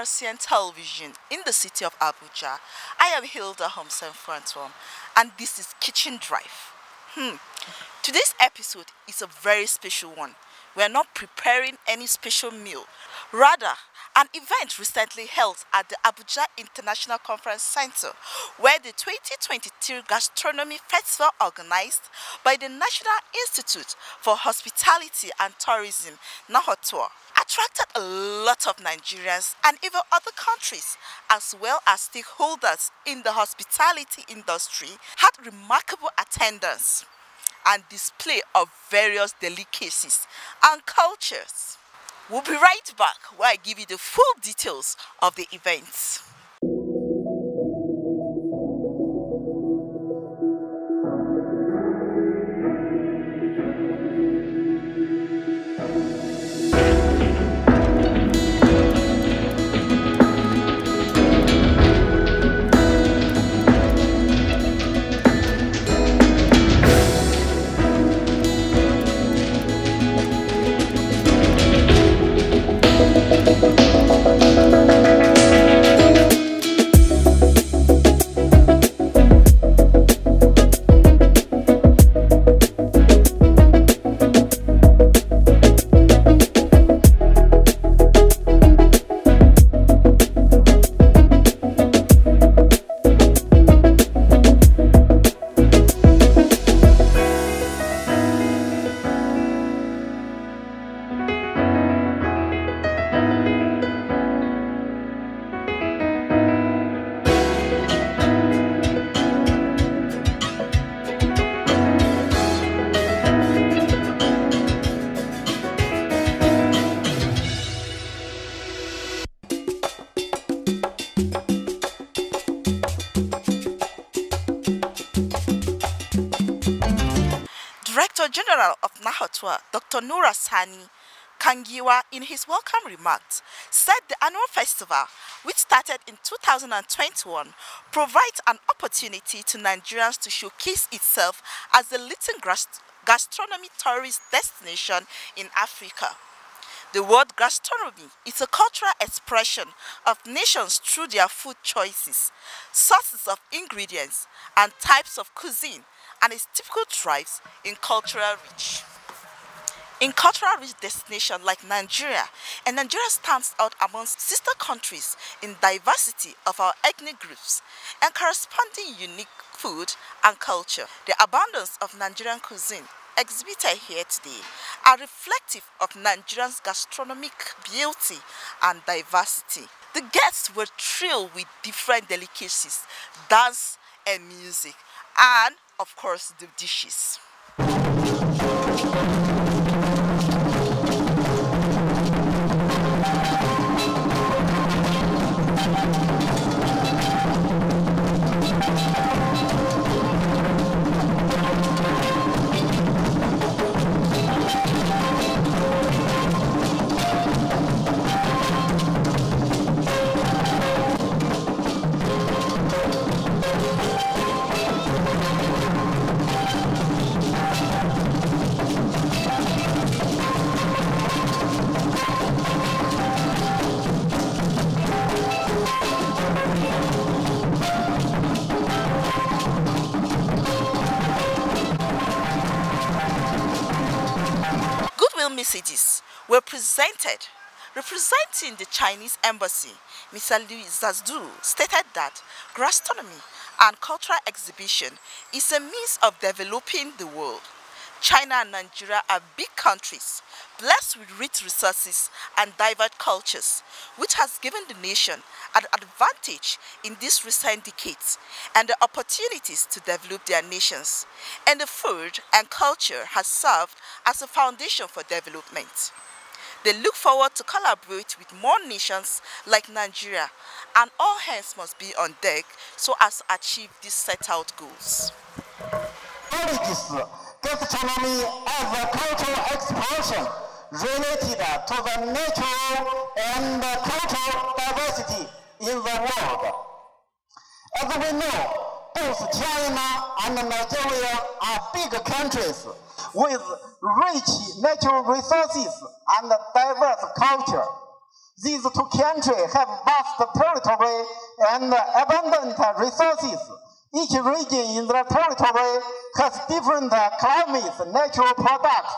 Ghanaian television in the city of Abuja. I am Hilda Homsen Francois, and this is Kitchen Drive. Today's episode is a very special one. We are not preparing any special meal. Rather, an event recently held at the Abuja International Conference Center, where the 2023 Gastronomy Festival, organized by the National Institute for Hospitality and Tourism, NAHOTOUR, attracted a lot of Nigerians and even other countries, as well as stakeholders in the hospitality industry, had remarkable attendance and display of various delicacies and cultures. We'll be right back where I give you the full details of the events. Director General of NAHOTOUR, Dr. Nura Sani Kangiwa, in his welcome remarks, said the annual festival, which started in 2021, provides an opportunity to Nigerians to showcase itself as the leading gastronomy tourist destination in Africa. The word gastronomy is a cultural expression of nations through their food choices, sources of ingredients, and types of cuisine, and its typical thrives in cultural rich destinations like Nigeria, and Nigeria stands out amongst sister countries in diversity of our ethnic groups and corresponding unique food and culture. The abundance of Nigerian cuisine exhibited here today are reflective of Nigeria's gastronomic beauty and diversity. The guests were thrilled with different delicacies, dance and music, and of course the dishes. Messages were presented. Representing the Chinese embassy, Mr. Liu Zazdu stated that gastronomy and cultural exhibition is a means of developing the world. China and Nigeria are big countries, blessed with rich resources and diverse cultures, which has given the nation an advantage in these recent decades and the opportunities to develop their nations. And the food and culture has served as a foundation for development. They look forward to collaborate with more nations like Nigeria, and all hands must be on deck so as to achieve these set out goals. Gastronomy as a cultural expression related to the natural and cultural diversity in the world. As we know, both China and Nigeria are big countries with rich natural resources and diverse culture. These two countries have vast territory and abundant resources. Each region in their territory has different climates, natural products.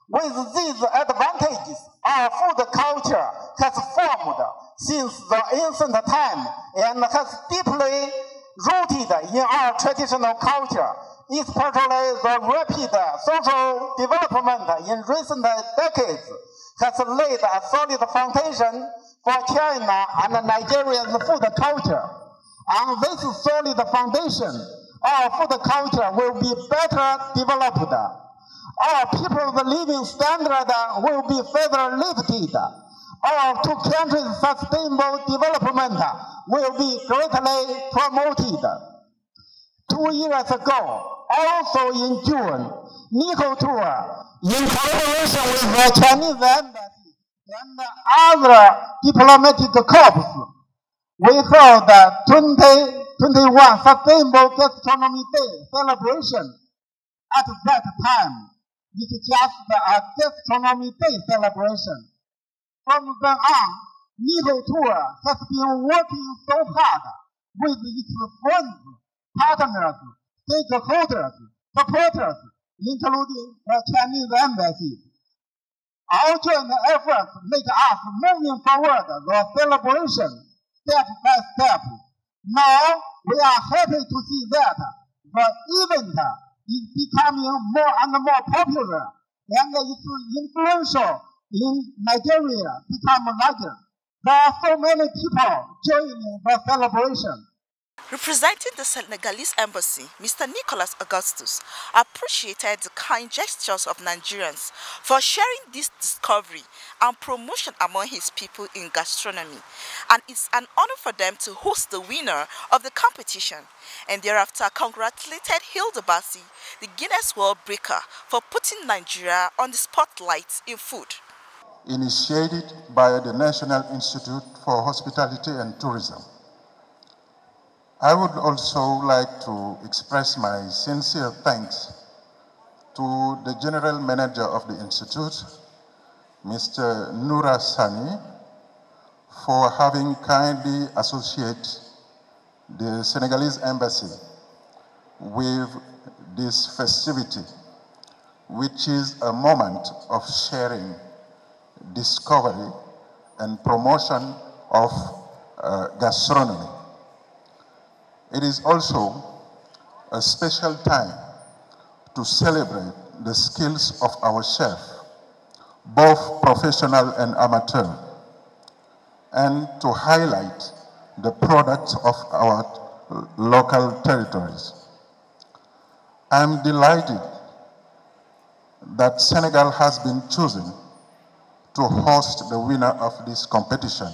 With these advantages, our food culture has formed since the ancient time and has deeply rooted in our traditional culture, especially the rapid social development in recent decades has laid a solid foundation for China and Nigeria's food culture. On this solid foundation, our food culture will be better developed. Our people's living standard will be further lifted. Our two countries' sustainable development will be greatly promoted. 2 years ago, also in June, Nico Tour, in collaboration with the Chinese Embassy and other diplomatic corps, we held the 2021 Sustainable Gastronomy Day celebration. At that time, it is just a Gastronomy Day celebration. From then on, Nico Tour has been working so hard with its friends, partners, stakeholders, supporters, including the Chinese Embassy. Our joint efforts make us moving forward the celebration step by step. Now, we are happy to see that the event is becoming more and more popular and its influential in Nigeria become larger. There are so many people joining the celebration. Representing the Senegalese embassy, Mr. Nicholas Augustus appreciated the kind gestures of Nigerians for sharing this discovery and promotion among his people in gastronomy, and it's an honor for them to host the winner of the competition, and thereafter congratulated Hilda Bassi, the Guinness World Breaker, for putting Nigeria on the spotlight in food. Initiated by the National Institute for Hospitality and Tourism. I would also like to express my sincere thanks to the General Manager of the Institute, Mr. Noura Sani, for having kindly associated the Senegalese Embassy with this festivity, which is a moment of sharing, discovery, and promotion of gastronomy. It is also a special time to celebrate the skills of our chef, both professional and amateur, and to highlight the products of our local territories. I'm delighted that Senegal has been chosen to host the winner of this competition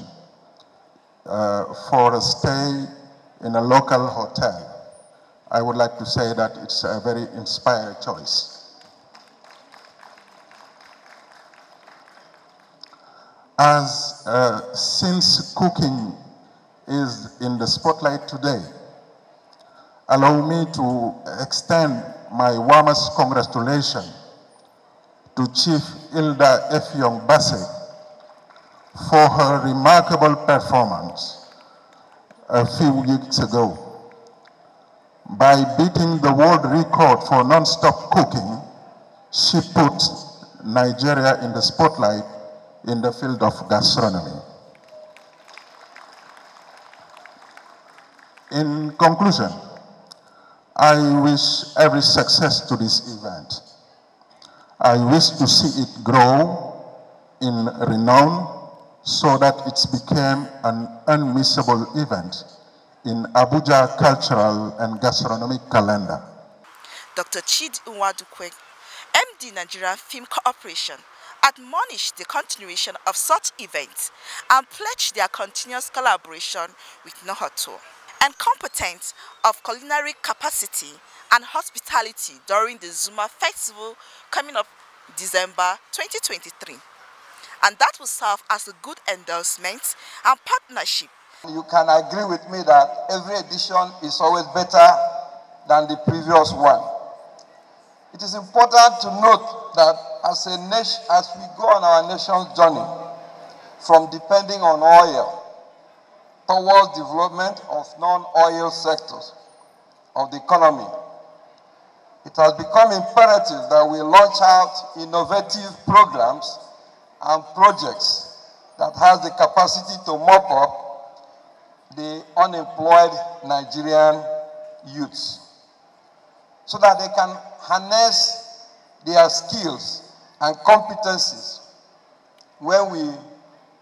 for a stay in a local hotel. I would like to say that it's a very inspired choice. As since cooking is in the spotlight today, allow me to extend my warmest congratulations to Chief Hilda Effiong Bassey for her remarkable performance a few weeks ago. By beating the world record for non-stop cooking, she put Nigeria in the spotlight in the field of gastronomy. In conclusion, I wish every success to this event. I wish to see it grow in renown so that it became an unmissable event in Abuja cultural and gastronomic calendar. Dr. Chidi Nwadukwe, MD Nigeria Film Corporation, admonished the continuation of such events and pledged their continuous collaboration with Nohoto and competence of culinary capacity and hospitality during the Zuma Festival coming up December 2023. And that will serve as a good endorsement and partnership. You can agree with me that every edition is always better than the previous one. It is important to note that as we go on our nation's journey, from depending on oil towards development of non-oil sectors of the economy. It has become imperative that we launch out innovative programs and projects that has the capacity to mop up the unemployed Nigerian youths so that they can harness their skills and competencies when we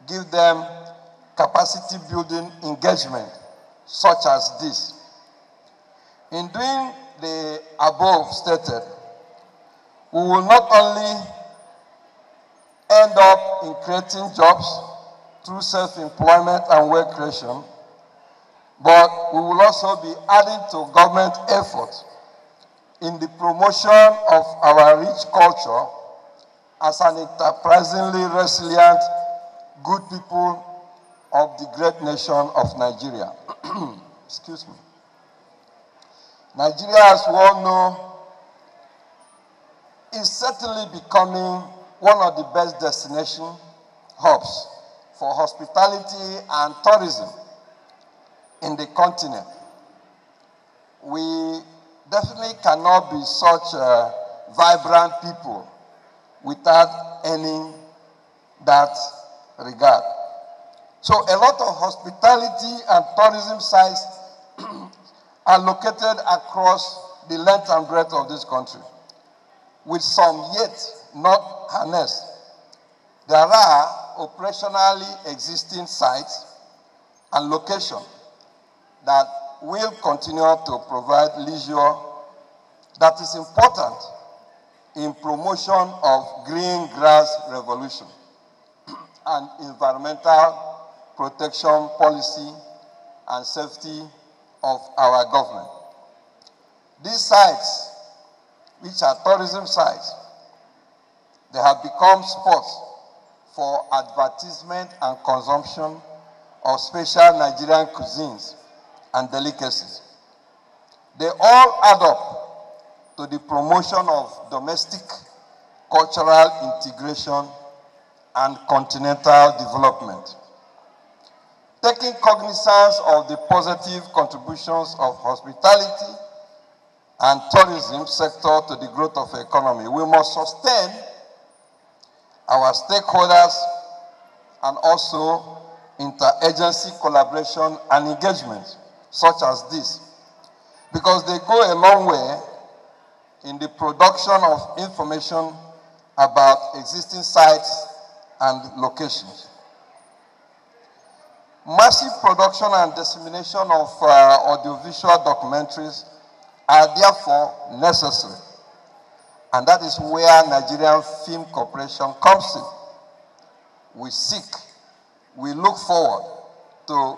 give them capacity building engagement such as this. In doing the above stated, we will not only end up in creating jobs through self-employment and wealth creation, but we will also be adding to government effort in the promotion of our rich culture as an enterprisingly resilient, good people of the great nation of Nigeria. Excuse me. Nigeria, as we all know, is certainly becoming one of the best destination hubs for hospitality and tourism in the continent. We definitely cannot be such a vibrant people without any that regard. So a lot of hospitality and tourism sites are located across the length and breadth of this country, with some yet not harnessed. There are operationally existing sites and locations that will continue to provide leisure that is important in promotion of green grass revolution and environmental protection policy and safety of our government. These sites, which are tourism sites, they have become spots for advertisement and consumption of special Nigerian cuisines and delicacies. They all add up to the promotion of domestic cultural integration and continental development. Taking cognizance of the positive contributions of hospitality and tourism sector to the growth of the economy, we must sustain our stakeholders and also interagency collaboration and engagement such as this, because they go a long way in the production of information about existing sites and locations. Massive production and dissemination of audiovisual documentaries are therefore necessary, and that is where Nigerian Film Corporation comes in. We look forward to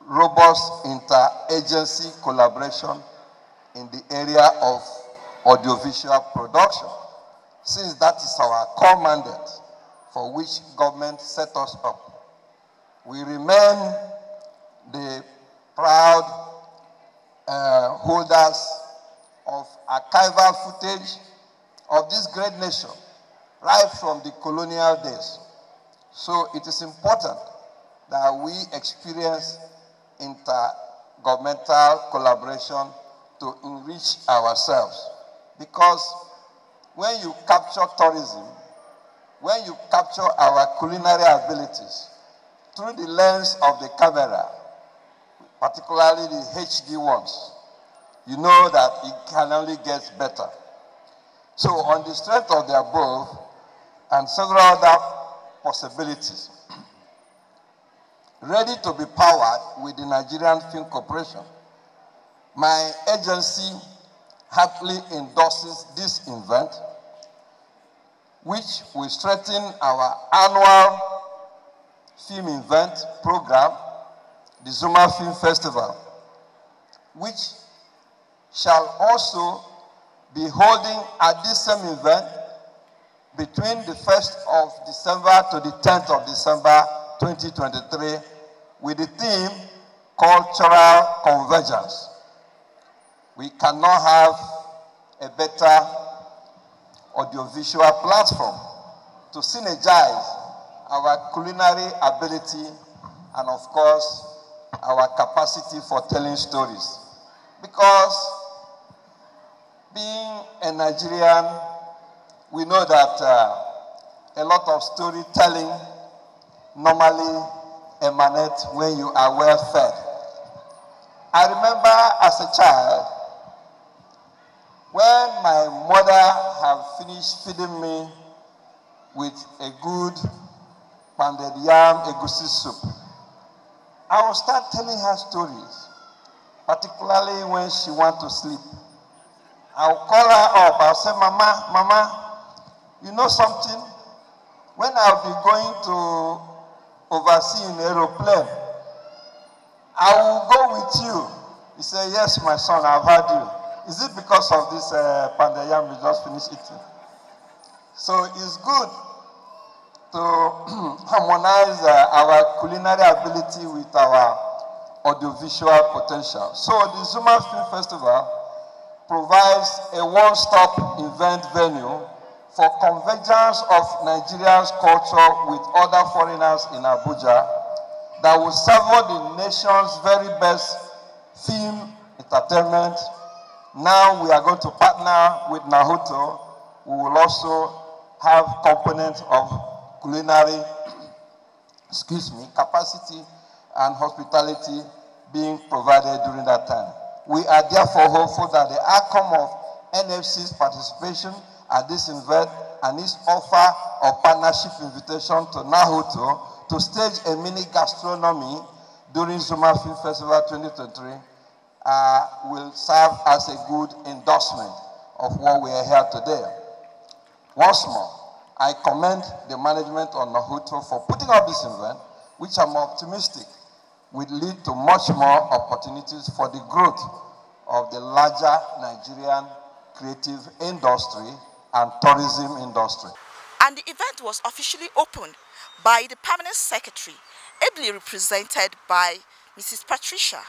robust interagency collaboration in the area of audiovisual production, since that is our core mandate for which government set us up. We remain the proud holders of archival footage of this great nation right from the colonial days. So it is important that we experience intergovernmental collaboration to enrich ourselves. Because when you capture tourism, when you capture our culinary abilities through the lens of the camera, particularly the HD ones, you know that it can only get better. So on the strength of the above and several other possibilities, ready to be powered with the Nigerian Film Corporation, my agency happily endorses this event, which will strengthen our annual film event program, the Zuma Film Festival, which shall also be holding at this same event between the 1st of December to the 10th of December 2023 with the theme Cultural Convergence. We cannot have a better audiovisual platform to synergize our culinary ability, and of course, our capacity for telling stories. Because being a Nigerian, we know that a lot of storytelling normally emanates when you are well fed. I remember as a child, when my mother had finished feeding me with a good pounded yam egusi soup, I will start telling her stories, particularly when she wants to sleep. I'll call her up, I'll say, Mama, you know something? When I'll be going to oversee an aeroplane, I will go with you. He said, yes, my son, I've heard you. Is it because of this pounded yam we just finished eating? So it's good to harmonize our culinary ability with our audiovisual potential. So the Zuma Film Festival provides a one-stop event venue for convergence of Nigeria's culture with other foreigners in Abuja that will savor the nation's very best film entertainment. Now we are going to partner with Nahuto. We will also have components of culinary, capacity and hospitality being provided during that time. We are therefore hopeful that the outcome of NFC's participation at this event and its offer of partnership invitation to Nahuto to stage a mini gastronomy during Zuma Film Festival 2023 will serve as a good endorsement of what we are here today. Once more, I commend the management of Nahuto for putting up this event, which I'm optimistic will lead to much more opportunities for the growth of the larger Nigerian creative industry and tourism industry. And the event was officially opened by the Permanent Secretary, ably represented by Mrs. Patricia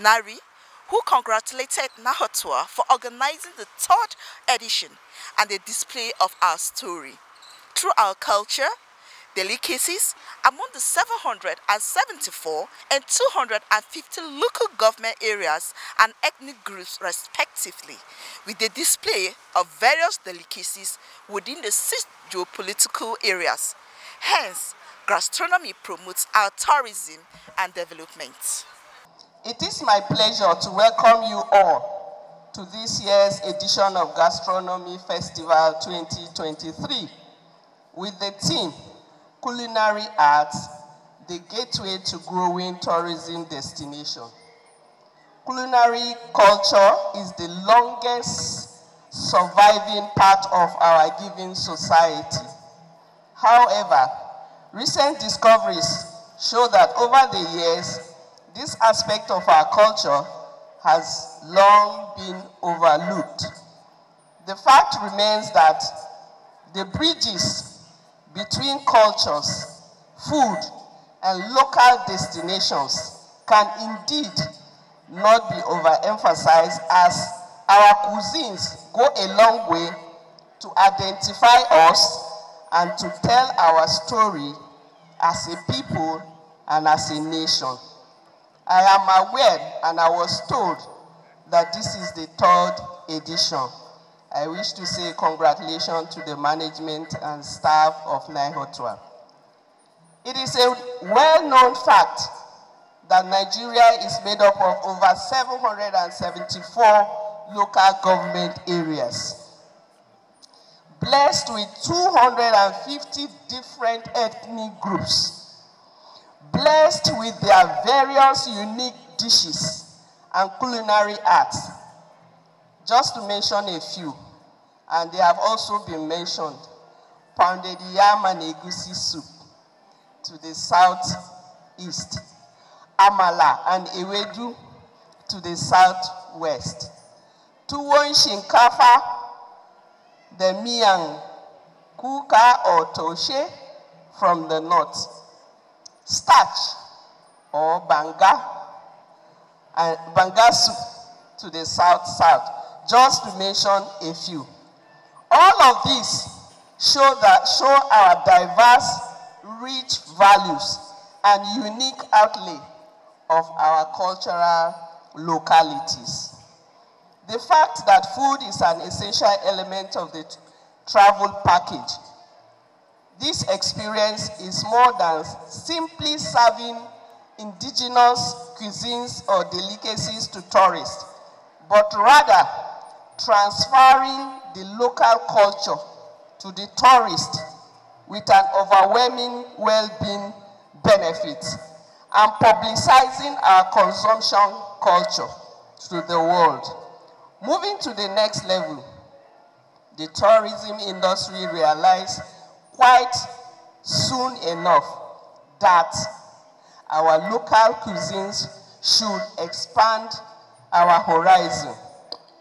Nari, who congratulated Nahuto for organizing the 3rd edition and the display of our story. Through our culture, delicacies among the 774 and 250 local government areas and ethnic groups respectively, with the display of various delicacies within the 6 geopolitical areas. Hence, gastronomy promotes our tourism and development. It is my pleasure to welcome you all to this year's edition of Gastronomy Festival 2023 with the theme Culinary Arts, the Gateway to Growing Tourism Destination. Culinary culture is the longest surviving part of our given society. However, recent discoveries show that over the years, this aspect of our culture has long been overlooked. The fact remains that the bridges between cultures, food, and local destinations can indeed not be overemphasized, as our cuisines go a long way to identify us and to tell our story as a people and as a nation. I am aware and I was told that this is the 3rd edition. I wish to say congratulations to the management and staff of Nahuto. It is a well-known fact that Nigeria is made up of over 774 local government areas, blessed with 250 different ethnic groups, blessed with their various unique dishes and culinary arts. Just to mention a few, and they have also been mentioned: pounded yam and egusi soup to the southeast, amala and ewedu to the southwest, tuwon shinkafa, the miang kuka or toshe from the north, starch or banga and banga soup to the south, just to mention a few. All of these show our diverse rich values and unique outlay of our cultural localities. The fact that food is an essential element of the travel package. This experience is more than simply serving indigenous cuisines or delicacies to tourists, but rather transferring the local culture to the tourist with an overwhelming well-being benefit and publicizing our consumption culture to the world. Moving to the next level, the tourism industry realized quite soon enough that our local cuisines should expand our horizon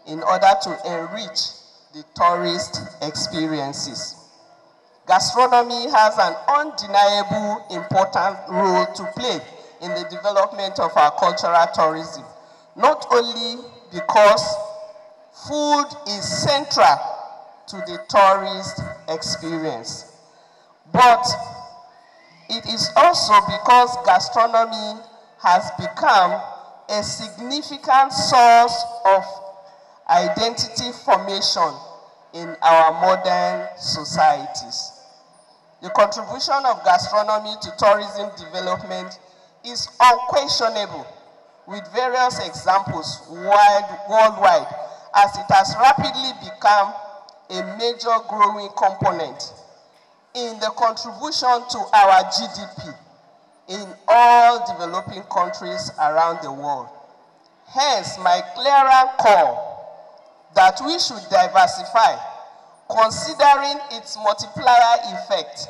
in order to enrich the tourist experiences. Gastronomy has an undeniable important role to play in the development of our cultural tourism, not only because food is central to the tourist experience, but it is also because gastronomy has become a significant source of identity formation in our modern societies. The contribution of gastronomy to tourism development is unquestionable, with various examples worldwide, as it has rapidly become a major growing component in the contribution to our GDP in all developing countries around the world. Hence, my clearer call that we should diversify, considering its multiplier effect,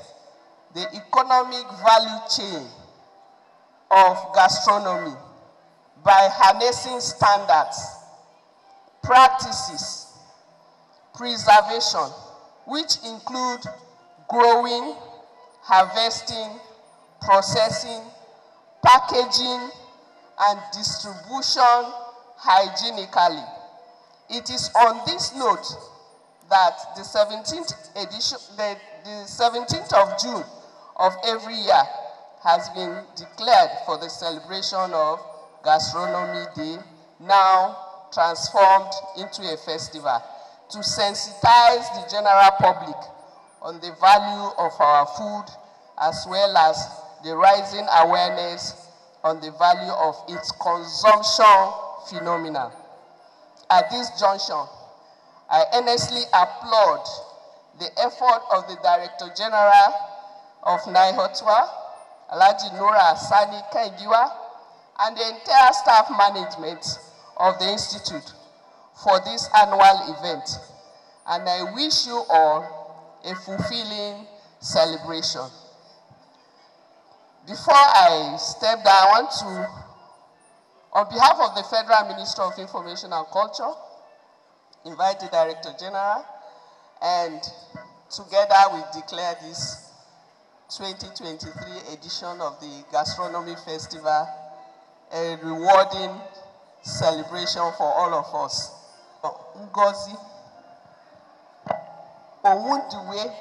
the economic value chain of gastronomy by harnessing standards, practices, preservation, which include growing, harvesting, processing, packaging, and distribution hygienically. It is on this note that the 17th of June of every year has been declared for the celebration of Gastronomy Day, now transformed into a festival, to sensitize the general public on the value of our food, as well as the rising awareness on the value of its consumption phenomenon. At this junction, I earnestly applaud the effort of the Director General of NIHOTWA, Alhaji Nura Sani Kaigiwa, and the entire staff management of the Institute for this annual event. And I wish you all a fulfilling celebration. Before I step down, I want to, on behalf of the Federal Minister of Information and Culture, invite the Director General, and together we declare this 2023 edition of the Gastronomy Festival a rewarding celebration for all of us. Ngozi Owundiwe,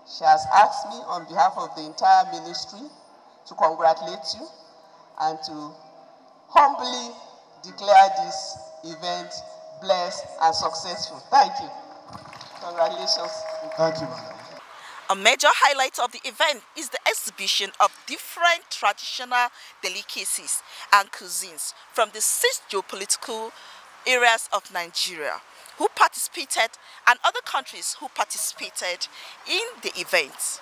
she has asked me on behalf of the entire ministry to congratulate you and to humbly declare this event blessed and successful. Thank you. Congratulations. Thank you, madam. A major highlight of the event is the exhibition of different traditional delicacies and cuisines from the 6 geopolitical areas of Nigeria who participated and other countries who participated in the event.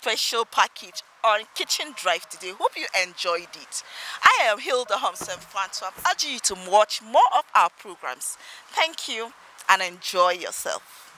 Special package on Kitchen Drive today. Hope you enjoyed it. I am Hilda Homsen Francois. I urge you to watch more of our programs. Thank you and enjoy yourself.